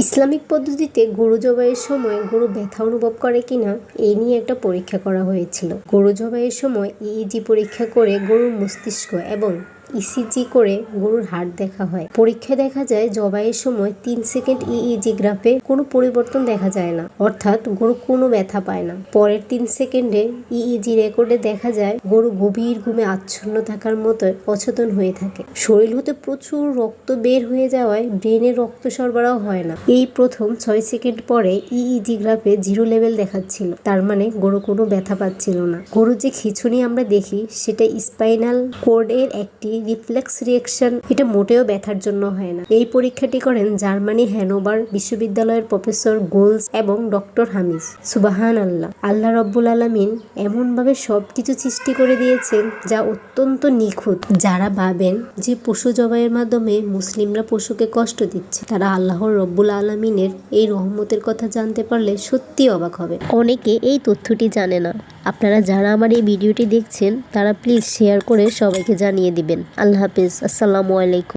Islamic পদ্ধতিতে গরু জবাইয়ের সময় গরু ব্যথা অনুভব করে কিনা এই নিয়ে একটা পরীক্ষা করা হয়েছিল। গরু জবাইয়ের সময় ইইজি পরীক্ষা করে গরুর মস্তিষ্ক এবং ইসিজি করে গরুর হাড় দেখা হয়। পরীক্ষায় দেখা যায় জবাইয়ের সময় 3 সেকেন্ড ইইজি গ্রাফে কোনো পরিবর্তন দেখা যায় না, অর্থাৎ গরু কোনো ব্যথা পায় না। পরের 3 সেকেন্ডে ইইজি রেকর্ডে দেখা যায় গরু গভীর ঘুমে আচ্ছন্ন থাকার মতো অচেতন হয়ে থাকে। শরীর হতে প্রচুর রক্ত বের হয়ে যাওয়ায় ব্রেনে রক্ত সরবরাহ হয় না। এই প্রথম 6 সেকেন্ড পরে ইইজি গ্রাফে 0 লেভেল দেখাচ্ছিল, তার মানে গরু কোনো ব্যথা পাচ্ছিল না। গরু যে খিঁচুনি আমরা দেখি সেটা স্পাইনাল কোর্ডের একটি রিফ্লেক্স রিঅ্যাকশন, এটা মোটেও ব্যথার জন্য হয় না। এই পরীক্ষাটি করেন জার্মানি হ্যানোভার বিশ্ববিদ্যালয়ের প্রফেসর গোলস এবং ডক্টর হামিজ। সুবাহান আল্লাহ, আল্লাহ রব্বুল আলামিন এমনভাবে সবকিছু সৃষ্টি করে দিয়েছেন যা অত্যন্ত নিখুঁত। যারা ভাবেন যে পশু জবাইয়ের মাধ্যমে মুসলিমরা পশুকে কষ্ট দিচ্ছে, তারা আল্লাহর রব্বুল আলামিনের এই রহমতের কথা জানতে পারলে সত্যি অবাক হবে। অনেকে এই তথ্যটি জানে না। আপনারা যারা আমার এই ভিডিওটি দেখছেন তারা প্লিজ শেয়ার করে সবাইকে জানিয়ে দিবেন। আল্লাহ হাফেজ, আসসালামু আলাইকুম।